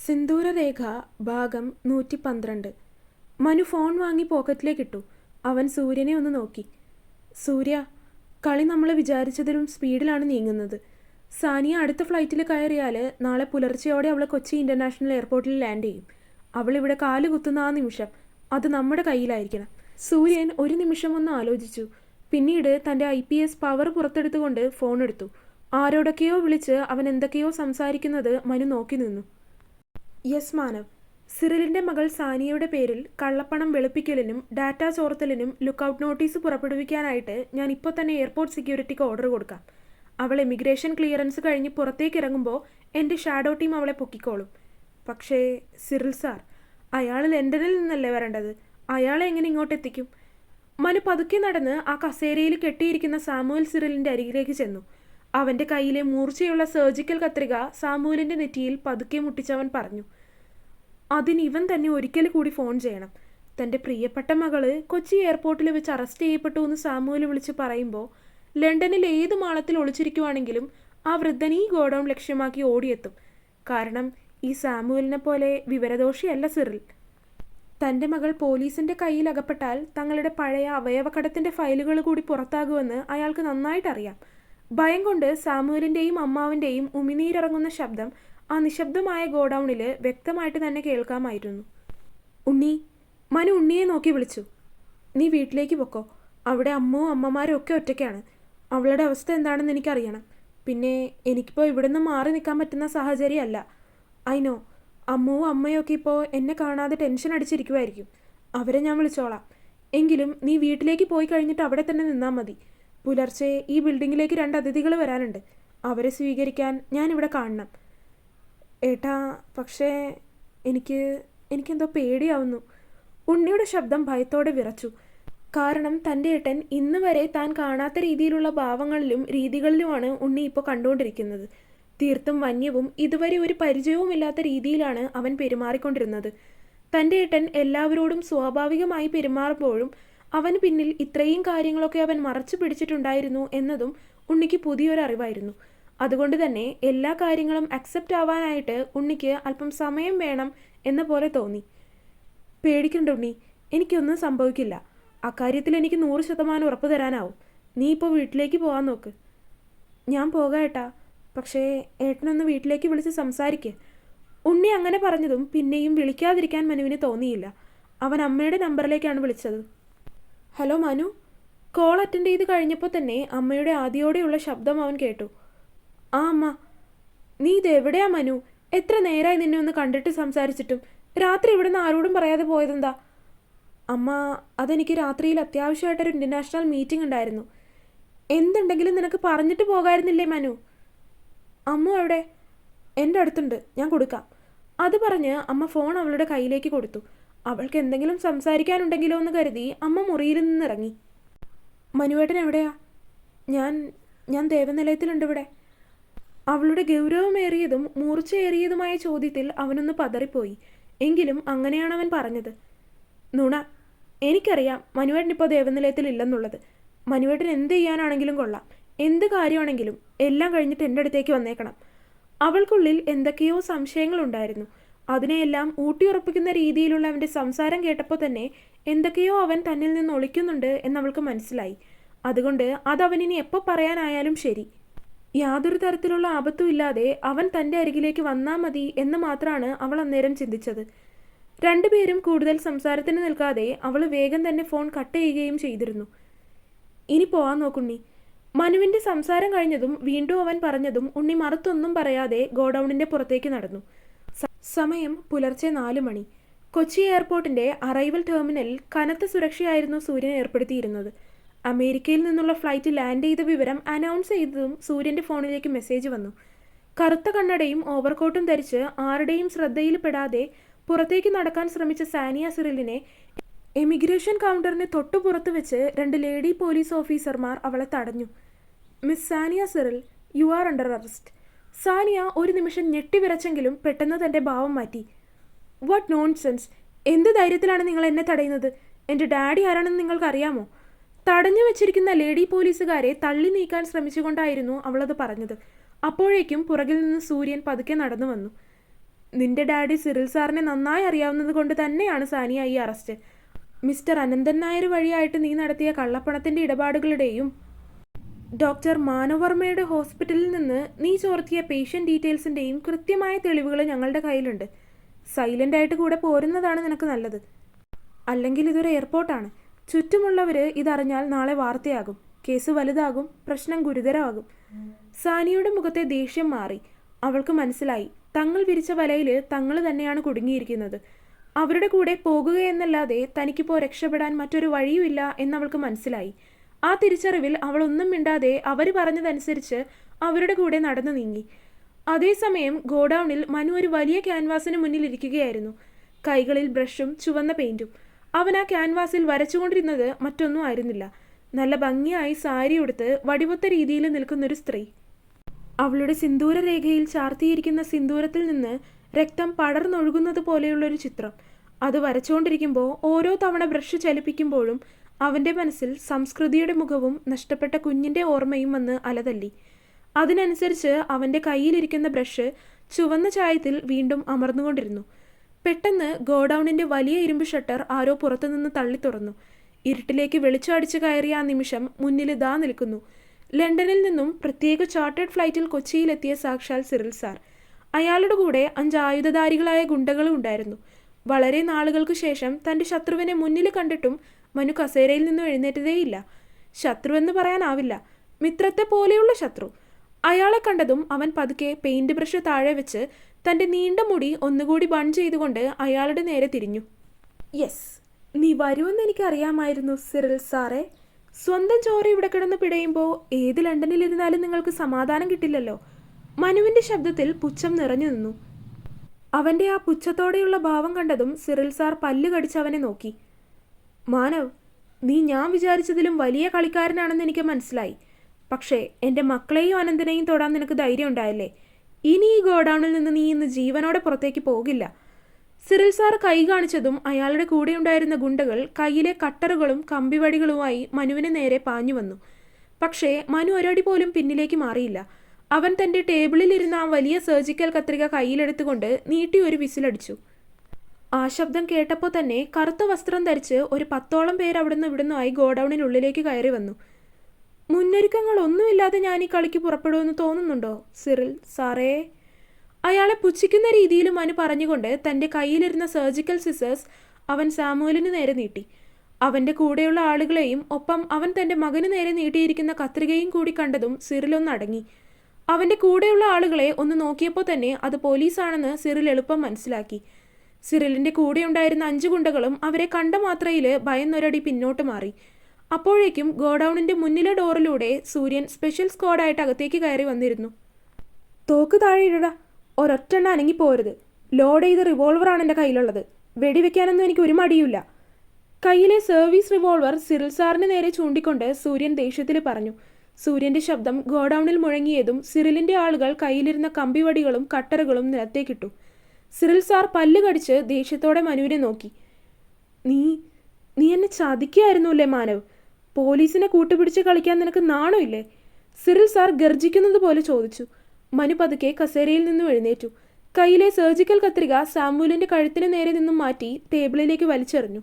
സിന്ദൂരരേഖ ഭാഗം 112. മനു ഫോൺ വാങ്ങി പോക്കറ്റിലേക്കിട്ടു. അവൻ സൂര്യനെ ഒന്ന് നോക്കി. സൂര്യ, കളി നമ്മൾ വിചാരിച്ചതിലും സ്പീഡിലാണ് നീങ്ങുന്നത്. സാനിയ അടുത്ത ഫ്ലൈറ്റിൽ കയറിയാൽ നാളെ പുലർച്ചെയോടെ അവൾ കൊച്ചി ഇൻ്റർനാഷണൽ എയർപോർട്ടിൽ ലാൻഡ് ചെയ്യും. അവളിവിടെ കാല് കുത്തുന്ന ആ നിമിഷം അത് നമ്മുടെ കയ്യിലായിരിക്കണം. സൂര്യൻ ഒരു നിമിഷം ഒന്ന് ആലോചിച്ചു. പിന്നീട് തൻ്റെ IPS പവർ പുറത്തെടുത്തുകൊണ്ട് ഫോൺ എടുത്തു. ആരോടൊക്കെയോ വിളിച്ച് അവൻ എന്തൊക്കെയോ സംസാരിക്കുന്നത് മനു നോക്കി നിന്നു. യെസ് മാനവ്, സിറിലിൻ്റെ മകൾ സാനിയയുടെ പേരിൽ കള്ളപ്പണം വെളുപ്പിക്കലിനും ഡാറ്റ ചോർത്തലിനും ലുക്കൌട്ട് നോട്ടീസ് പുറപ്പെടുവിക്കാനായിട്ട് ഞാൻ ഇപ്പോൾ തന്നെ എയർപോർട്ട് സെക്യൂരിറ്റിക്ക് ഓർഡർ കൊടുക്കാം. അവൾ എമിഗ്രേഷൻ ക്ലിയറൻസ് കഴിഞ്ഞ് പുറത്തേക്ക് ഇറങ്ങുമ്പോൾ എൻ്റെ ഷാഡോ ടീം അവളെ പൊക്കിക്കോളും. പക്ഷേ സിറിൽ സാർ, അയാൾ ലണ്ടനിൽ നിന്നല്ലേ വരേണ്ടത്. അയാളെ എങ്ങനെ ഇങ്ങോട്ട് എത്തിക്കും? മനു പതുക്കെ നടന്ന് ആ കസേരയിൽ കെട്ടിയിരിക്കുന്ന സാമുവൽ സിറിലിൻ്റെ അരികിലേക്ക് ചെന്നു. അവൻ്റെ കയ്യിലെ മൂർച്ചയുള്ള സർജിക്കൽ കത്രിക സാമുവലിൻ്റെ നെറ്റിയിൽ പതുക്കെ മുട്ടിച്ചവൻ പറഞ്ഞു, അതിന് ഇവൻ തന്നെ ഒരിക്കൽ കൂടി ഫോൺ ചെയ്യണം. തൻ്റെ പ്രിയപ്പെട്ട മകള് കൊച്ചി എയർപോർട്ടിൽ വെച്ച് അറസ്റ്റ് ചെയ്യപ്പെട്ടു എന്ന് സാമുവൽ വിളിച്ച് പറയുമ്പോൾ ലണ്ടനിൽ ഏത് മാളത്തിൽ ഒളിച്ചിരിക്കുവാണെങ്കിലും ആ വൃദ്ധൻ ഈ ഗോഡൗൺ ലക്ഷ്യമാക്കി ഓടിയെത്തും. കാരണം ഈ സാമുവലിനെ പോലെ വിവരദോഷിയല്ല സിറിൽ. തൻ്റെ മകൾ പോലീസിൻ്റെ കയ്യിൽ അകപ്പെട്ടാൽ തങ്ങളുടെ പഴയ അവയവക്കടത്തിൻ്റെ ഫയലുകൾ കൂടി പുറത്താകുമെന്ന് അയാൾക്ക് നന്നായിട്ടറിയാം. ഭയം കൊണ്ട് സാമുവലിൻ്റെയും അമ്മാവിൻ്റെയും ഉമിനീരിറങ്ങുന്ന ശബ്ദം ആ നിശബ്ദമായ ഗോഡൗണിൽ വ്യക്തമായിട്ട് തന്നെ കേൾക്കാമായിരുന്നു. ഉണ്ണി, മനു ഉണ്ണിയെ നോക്കി വിളിച്ചു. നീ വീട്ടിലേക്ക് പൊക്കോ. അവിടെ അമ്മവും അമ്മമാരും ഒക്കെ ഒറ്റയ്ക്കാണ്. അവളുടെ അവസ്ഥ എന്താണെന്ന് എനിക്കറിയണം. പിന്നെ എനിക്കിപ്പോൾ ഇവിടെ നിന്ന് മാറി നിൽക്കാൻ പറ്റുന്ന സാഹചര്യമല്ല. നോ, അമ്മവും അമ്മയും ഒക്കെ ഇപ്പോൾ എന്നെ കാണാതെ ടെൻഷൻ അടിച്ചിരിക്കുമായിരിക്കും. അവരെ ഞാൻ വിളിച്ചോളാം. എങ്കിലും നീ വീട്ടിലേക്ക് പോയി കഴിഞ്ഞിട്ട് അവിടെ തന്നെ നിന്നാൽ മതി. പുലർച്ചെ ഈ ബിൽഡിങ്ങിലേക്ക് 2 അതിഥികൾ വരാനുണ്ട്. അവരെ സ്വീകരിക്കാൻ ഞാനിവിടെ കാണണം. ഏട്ടാ, പക്ഷേ എനിക്കെന്തോ പേടിയാവുന്നു. ഉണ്ണിയുടെ ശബ്ദം ഭയത്തോടെ വിറച്ചു. കാരണം തൻ്റെ ഏട്ടൻ ഇന്ന് വരെ താൻ കാണാത്ത രീതിയിലുള്ള ഭാവങ്ങളിലും രീതികളിലുമാണ് ഉണ്ണി ഇപ്പോൾ കണ്ടുകൊണ്ടിരിക്കുന്നത്. തീർത്തും വന്യവും ഇതുവരെ ഒരു പരിചയവുമില്ലാത്ത രീതിയിലാണ് അവൻ പെരുമാറിക്കൊണ്ടിരുന്നത്. തൻ്റെ ഏട്ടൻ എല്ലാവരോടും സ്വാഭാവികമായി പെരുമാറുമ്പോഴും അവന് പിന്നിൽ ഇത്രയും കാര്യങ്ങളൊക്കെ അവൻ മറച്ചു പിടിച്ചിട്ടുണ്ടായിരുന്നു എന്നതും ഉണ്ണിക്ക് പുതിയൊരറിവായിരുന്നു. അതുകൊണ്ട് തന്നെ എല്ലാ കാര്യങ്ങളും അക്സെപ്റ്റ് ആവാനായിട്ട് ഉണ്ണിക്ക് അല്പം സമയം വേണം എന്ന പോലെ തോന്നി. പേടിക്കണ്ട ഉണ്ണി, എനിക്കൊന്നും സംഭവിക്കില്ല. അക്കാര്യത്തിൽ എനിക്ക് 100% ഉറപ്പ് തരാനാവും. നീ ഇപ്പോൾ വീട്ടിലേക്ക് പോകാൻ നോക്ക്. ഞാൻ പോകാം ഏട്ടാ, പക്ഷേ ഏട്ടനൊന്ന് വീട്ടിലേക്ക് വിളിച്ച് സംസാരിക്കുക. ഉണ്ണി അങ്ങനെ പറഞ്ഞതും പിന്നെയും വിളിക്കാതിരിക്കാൻ മനുവിന് തോന്നിയില്ല. അവൻ അമ്മയുടെ നമ്പറിലേക്കാണ് വിളിച്ചത്. ഹലോ മനു. കോൾ അറ്റൻഡ് ചെയ്ത് കഴിഞ്ഞപ്പോൾ തന്നെ അമ്മയുടെ ആദിയോടെയുള്ള ശബ്ദം അവൻ കേട്ടു. ആ അമ്മ. നീ ഇതെവിടെയാ മനു? എത്ര നേരമായി നിന്നെ ഒന്ന് കണ്ടിട്ട് സംസാരിച്ചിട്ടും. രാത്രി ഇവിടുന്ന് ആരോടും പറയാതെ പോയതെന്താ? അമ്മ, അതെനിക്ക് രാത്രിയിൽ അത്യാവശ്യമായിട്ടൊരു ഇൻ്റർനാഷണൽ മീറ്റിംഗ് ഉണ്ടായിരുന്നു. എന്തുണ്ടെങ്കിലും നിനക്ക് പറഞ്ഞിട്ട് പോകാമായിരുന്നില്ലേ മനു? അമ്മ എവിടെ? എൻ്റെ അടുത്തുണ്ട്, ഞാൻ കൊടുക്കാം. അത് പറഞ്ഞ് അമ്മ ഫോൺ അവളുടെ കയ്യിലേക്ക് കൊടുത്തു. അവൾക്ക് എന്തെങ്കിലും സംസാരിക്കാനുണ്ടെങ്കിലോ എന്ന് കരുതി അമ്മ മുറിയിൽ നിന്നിറങ്ങി. മനുവേട്ടൻ എവിടെയാ? ഞാൻ ദേവനിലയത്തിലുണ്ട് ഇവിടെ. അവളുടെ ഗൗരവമേറിയതും മൂർച്ചയേറിയതുമായ ചോദ്യത്തിൽ അവനൊന്ന് പതറിപ്പോയി. എങ്കിലും അങ്ങനെയാണ് അവൻ പറഞ്ഞത്. നുണ. എനിക്കറിയാം മനുവേട്ടൻ ഇപ്പോൾ ദേവനിലയത്തിൽ ഇല്ലെന്നുള്ളത്. മനുവേട്ടൻ എന്ത് ചെയ്യാനാണെങ്കിലും കൊള്ളാം, എന്ത് കാര്യമാണെങ്കിലും എല്ലാം കഴിഞ്ഞിട്ട് എൻ്റെ അടുത്തേക്ക് വന്നേക്കണം. അവൾക്കുള്ളിൽ എന്തൊക്കെയോ സംശയങ്ങളുണ്ടായിരുന്നു. അതിനെയെല്ലാം ഊട്ടിയുറപ്പിക്കുന്ന രീതിയിലുള്ള അവൻ്റെ സംസാരം കേട്ടപ്പോൾ തന്നെ എന്തൊക്കെയോ അവൻ തന്നിൽ നിന്ന് ഒളിക്കുന്നുണ്ട് എന്നവൾക്ക് മനസ്സിലായി. അതുകൊണ്ട് അതവനിനി എപ്പോൾ പറയാനായാലും ശരി, യാതൊരു തരത്തിലുള്ള ആപത്തും ഇല്ലാതെ അവൻ തൻ്റെ അരികിലേക്ക് വന്നാൽ മതി എന്ന് മാത്രമാണ് അവൾ അന്നേരം ചിന്തിച്ചത്. രണ്ടുപേരും കൂടുതൽ സംസാരത്തിന് നിൽക്കാതെ അവൾ വേഗം തന്നെ ഫോൺ കട്ട് ചെയ്യുകയും ചെയ്തിരുന്നു. ഇനി പോവാൻ നോക്കുണ്ണി. മനുവിൻ്റെ സംസാരം കഴിഞ്ഞതും വീണ്ടും അവൻ പറഞ്ഞതും ഉണ്ണി മറുത്തൊന്നും പറയാതെ ഗോഡൗണിൻ്റെ പുറത്തേക്ക് നടന്നു. സമയം പുലർച്ചെ 4 മണി. കൊച്ചി എയർപോർട്ടിൻ്റെ അറൈവൽ ടെർമിനലിൽ കനത്ത സുരക്ഷയായിരുന്നു സൂര്യൻ ഏർപ്പെടുത്തിയിരുന്നത്. അമേരിക്കയിൽ നിന്നുള്ള ഫ്ലൈറ്റ് ലാൻഡ് ചെയ്ത വിവരം അനൗൺസ് ചെയ്തതും സൂര്യൻ്റെ ഫോണിലേക്ക് മെസ്സേജ് വന്നു. കറുത്ത കണ്ണടയും ഓവർകോട്ടും ധരിച്ച് ആരുടെയും ശ്രദ്ധയിൽപ്പെടാതെ പുറത്തേക്ക് നടക്കാൻ ശ്രമിച്ച സാനിയ സിറിലിനെ എമിഗ്രേഷൻ കൗണ്ടറിന് തൊട്ടുപുറത്ത് വെച്ച് 2 ലേഡി പോലീസ് ഓഫീസർമാർ അവളെ തടഞ്ഞു. Miss Sania Cyril, you are under arrest. Sania ഒരു നിമിഷം ഞെട്ടിവിറച്ചെങ്കിലും പെട്ടെന്ന് തൻ്റെ ഭാവം മാറ്റി. What nonsense! എന്ത് ധൈര്യത്തിലാണ് നിങ്ങൾ എന്നെ തടയുന്നത്? എൻ്റെ ഡാഡി ആരാണെന്ന് നിങ്ങൾക്കറിയാമോ? തടഞ്ഞു വെച്ചിരിക്കുന്ന ലേഡി പോലീസുകാരെ തള്ളി നീക്കാൻ ശ്രമിച്ചുകൊണ്ടായിരുന്നു അവളത് പറഞ്ഞത്. അപ്പോഴേക്കും പുറകിൽ നിന്ന് സൂര്യൻ പതുക്കെ നടന്നു വന്നു. നിന്റെ ഡാഡി സിറിൽ സാറിനെ നന്നായി അറിയാവുന്നത് കൊണ്ട് തന്നെയാണ് സാനിയ ഈ അറസ്റ്റ്. മിസ്റ്റർ അനന്തൻ നായർ വഴിയായിട്ട് നീ നടത്തിയ കള്ളപ്പണത്തിൻ്റെ ഇടപാടുകളുടെയും ഡോക്ടർ മാനവർമ്മയുടെ ഹോസ്പിറ്റലിൽ നിന്ന് നീ ചോർത്തിയ പേഷ്യൻ്റ് ഡീറ്റെയിൽസിൻ്റെയും കൃത്യമായ തെളിവുകൾ ഞങ്ങളുടെ കയ്യിലുണ്ട്. സൈലൻ്റായിട്ട് കൂടെ പോരുന്നതാണ് നിനക്ക് നല്ലത്. അല്ലെങ്കിൽ ഇതൊരു എയർപോർട്ടാണ്. ചുറ്റുമുള്ളവർ ഇതറിഞ്ഞാൽ നാളെ വാർത്തയാകും, കേസ് വലുതാകും, പ്രശ്നം ഗുരുതരമാകും. സാനിയുടെ മുഖത്തെ ദേഷ്യം മാറി. അവൾക്ക് മനസ്സിലായി, തങ്ങൾ വിരിച്ച വലയിൽ തങ്ങൾ തന്നെയാണ് കുടുങ്ങിയിരിക്കുന്നത്. അവരുടെ കൂടെ പോകുകയെന്നല്ലാതെ തനിക്കിപ്പോൾ രക്ഷപ്പെടാൻ മറ്റൊരു വഴിയുമില്ല എന്നവൾക്ക് മനസ്സിലായി. ആ തിരിച്ചറിവിൽ അവൾ ഒന്നും മിണ്ടാതെ അവർ പറഞ്ഞതനുസരിച്ച് അവരുടെ കൂടെ നടന്നു നീങ്ങി. അതേസമയം ഗോഡൌണിൽ മനു ഒരു വലിയ ക്യാൻവാസിന് മുന്നിൽ ഇരിക്കുകയായിരുന്നു. കൈകളിൽ ബ്രഷും ചുവന്ന പെയിൻറ്റും. അവൻ ആ ക്യാൻവാസിൽ വരച്ചുകൊണ്ടിരുന്നത് മറ്റൊന്നും ആയിരുന്നില്ല. നല്ല ഭംഗിയായി സാരി ഉടുത്ത് വടിവൊത്ത രീതിയിൽ നിൽക്കുന്നൊരു സ്ത്രീ. അവളുടെ സിന്ദൂര രേഖയിൽ ചാർത്തിയിരിക്കുന്ന സിന്ദൂരത്തിൽ നിന്ന് രക്തം പടർന്നൊഴുകുന്നത് പോലെയുള്ളൊരു ചിത്രം. അത് വരച്ചുകൊണ്ടിരിക്കുമ്പോൾ ഓരോ തവണ ബ്രഷ് ചലിപ്പിക്കുമ്പോഴും അവൻ്റെ മനസ്സിൽ സംസ്കൃതിയുടെ മുഖവും നഷ്ടപ്പെട്ട കുഞ്ഞിൻ്റെ ഓർമ്മയും വന്ന് അലതല്ലി. അതിനനുസരിച്ച് അവൻ്റെ കയ്യിലിരിക്കുന്ന ബ്രഷ് ചുവന്ന ചായത്തിൽ വീണ്ടും അമർന്നുകൊണ്ടിരുന്നു. പെട്ടെന്ന് ഗോഡൌണിൻ്റെ വലിയ ഇരുമ്പ് ഷട്ടർ ആരോ പുറത്തുനിന്ന് തള്ളി തുറന്നു. ഇരുട്ടിലേക്ക് വെളിച്ചടിച്ചു കയറിയ ആ നിമിഷം മുന്നിൽ ദാ നിൽക്കുന്നു. ലണ്ടനിൽ നിന്നും പ്രത്യേക ചാർട്ടേഡ് ഫ്ലൈറ്റിൽ കൊച്ചിയിലെത്തിയ സാക്ഷാൽ സിറിൽ സാർ. അയാളുടെ കൂടെ 5 ആയുധധാരികളായ ഗുണ്ടകളും ഉണ്ടായിരുന്നു. വളരെ നാളുകൾക്ക് ശേഷം തൻ്റെ ശത്രുവിനെ മുന്നിൽ കണ്ടിട്ടും മനു കസേരയിൽ നിന്നും എഴുന്നേറ്റതേയില്ല. ശത്രുവെന്ന് പറയാനാവില്ല, മിത്രത്തെ പോലെയുള്ള ശത്രു. അയാളെ കണ്ടതും അവൻ പതുക്കെ പെയിന്റ് ബ്രഷ് താഴെ വെച്ച് തൻ്റെ നീണ്ട മുടി ഒന്നുകൂടി ബൺ ചെയ്തുകൊണ്ട് അയാളുടെ നേരെ തിരിഞ്ഞു. യെസ്, നീ വരുമെന്ന് എനിക്കറിയാമായിരുന്നു സിറിൽ സാറേ. സ്വന്തം ചോര ഇവിടെ കിടന്ന് പിടയുമ്പോൾ ഏത് ലണ്ടനിലിരുന്നാലും നിങ്ങൾക്ക് സമാധാനം കിട്ടില്ലല്ലോ. മനുവിൻ്റെ ശബ്ദത്തിൽ പുച്ഛം നിറഞ്ഞു നിന്നു. അവൻ്റെ ആ പുച്ഛത്തോടെയുള്ള ഭാവം കണ്ടതും സിറിൽ സാർ പല്ല് കടിച്ചവനെ നോക്കി. മാനവ്, നീ ഞാൻ വിചാരിച്ചതിലും വലിയ കളിക്കാരനാണെന്ന് എനിക്ക് മനസ്സിലായി. പക്ഷേ എൻ്റെ മക്കളെയും അനന്തനെയും തൊടാൻ നിനക്ക് ധൈര്യം ഉണ്ടായല്ലേ? ഇനി ഈ ഗോഡൌണിൽ നിന്ന് നീ ഇന്ന് ജീവനോടെ പുറത്തേക്ക് പോകില്ല. സിറിൽ സാർ കൈ കാണിച്ചതും അയാളുടെ കൂടെയുണ്ടായിരുന്ന ഗുണ്ടകൾ കയ്യിലെ കട്ടറുകളും കമ്പിവടികളുമായി മനുവിന് നേരെ പാഞ്ഞു വന്നു. പക്ഷേ മനു ഒരടി പോലും പിന്നിലേക്ക് മാറിയില്ല. അവൻ തൻ്റെ ടേബിളിലിരുന്ന ആ വലിയ സർജിക്കൽ കത്രിക കയ്യിലെടുത്തുകൊണ്ട് നീട്ടി ഒരു വിസിലടിച്ചു. ആ ശബ്ദം കേട്ടപ്പോൾ തന്നെ കറുത്ത വസ്ത്രം ധരിച്ച് ഒരു 10ഓളം പേര് അവിടുന്ന് ഇവിടുന്നായി ഗോഡൌണിനുള്ളിലേക്ക് കയറി വന്നു. മുന്നൊരുക്കങ്ങളൊന്നുമില്ലാതെ ഞാൻ ഈ കളിക്ക് പുറപ്പെടുമെന്ന് തോന്നുന്നുണ്ടോ സിറിൽ സാറേ? അയാളെ പുച്ഛിക്കുന്ന രീതിയിൽ മനു പറഞ്ഞുകൊണ്ട് തൻ്റെ കയ്യിലിരുന്ന സർജിക്കൽ സിസേഴ്സ് അവൻ സാമുവലിന് നേരെ നീട്ടി. അവൻ്റെ കൂടെയുള്ള ആളുകളെയും ഒപ്പം അവൻ തൻ്റെ മകന് നേരെ നീട്ടിയിരിക്കുന്ന കത്രികയും കൂടി കണ്ടതും സിറിലൊന്നടങ്ങി. അവൻ്റെ കൂടെയുള്ള ആളുകളെ ഒന്ന് നോക്കിയപ്പോൾ തന്നെ അത് പോലീസാണെന്ന് സിറിൽ എളുപ്പം മനസ്സിലാക്കി. സിറിലിൻ്റെ കൂടെയുണ്ടായിരുന്ന 5 ഗുണ്ടകളും അവരെ കണ്ട മാത്രയിൽ ഭയന്നൊരടി പിന്നോട്ട് മാറി. അപ്പോഴേക്കും ഗോഡൌണിൻ്റെ മുന്നിലെ ഡോറിലൂടെ സൂര്യൻ സ്പെഷ്യൽ സ്ക്വാഡായിട്ട് അകത്തേക്ക് കയറി വന്നിരുന്നു. തോക്ക് താഴെ ഇടടാ, ഒരൊറ്റെണ്ണ അനങ്ങിപ്പോരുത്. ലോഡ് ചെയ്ത റിവോൾവറാണ് എൻ്റെ കയ്യിലുള്ളത്. വെടിവെക്കാനൊന്നും എനിക്ക് ഒരു മടിയില്ല. കയ്യിലെ സർവീസ് റിവോൾവർ സിറിൽ സാറിന് നേരെ ചൂണ്ടിക്കൊണ്ട് സൂര്യൻ ദേഷ്യത്തിൽ പറഞ്ഞു. സൂര്യൻ്റെ ശബ്ദം ഗോഡൌണിൽ മുഴങ്ങിയതും സിറിലിൻ്റെ ആളുകൾ കയ്യിലിരുന്ന കമ്പിവടികളും കട്ടറുകളും നിലത്തേക്കിട്ടു. സിറിൽ സാർ പല്ല് കടിച്ച് ദേഷ്യത്തോടെ മനുവിനെ നോക്കി. നീ എന്നെ ചതിക്കുകയായിരുന്നു അല്ലേ മാനവ്? പോലീസിനെ കൂട്ടുപിടിച്ച് കളിക്കാൻ നിനക്ക് നാണമില്ലേ? സിറിൽ സാർ ഗർജിക്കുന്നത് പോലെ ചോദിച്ചു. മനു പതുക്കെ കസേരയിൽ നിന്നും എഴുന്നേറ്റു. കയ്യിലെ സർജിക്കൽ കത്രിക സാമുവലിൻ്റെ കഴുത്തിന് നേരെ നിന്നും മാറ്റി ടേബിളിലേക്ക് വലിച്ചെറിഞ്ഞു.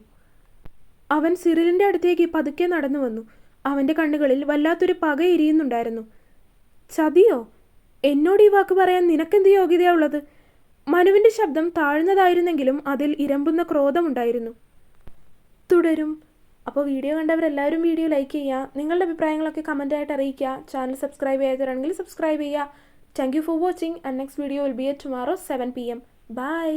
അവൻ സിറിലിൻ്റെ അടുത്തേക്ക് പതുക്കെ നടന്നു വന്നു. അവൻ്റെ കണ്ണുകളിൽ വല്ലാത്തൊരു പക എരിയുന്നുണ്ടായിരുന്നു. ചതിയോ? എന്നോട് ഈ വാക്ക് പറയാൻ നിനക്കെന്ത് യോഗ്യതയുള്ളത്? മനുവിൻ്റെ ശബ്ദം താഴ്ന്നതായിരുന്നെങ്കിലും അതിൽ ഇരമ്പുന്ന ക്രോധമുണ്ടായിരുന്നു. തുടരും. അപ്പോൾ വീഡിയോ കണ്ടവരെല്ലാവരും വീഡിയോ ലൈക്ക് ചെയ്യുക. നിങ്ങളുടെ അഭിപ്രായങ്ങളൊക്കെ കമൻറ്റായിട്ട് അറിയിക്കുക. ചാനൽ സബ്സ്ക്രൈബ് ചെയ്യാത്തവരാണെങ്കിൽ സബ്സ്ക്രൈബ് ചെയ്യുക. Thank you for watching and next video will be at tomorrow 7 PM. By.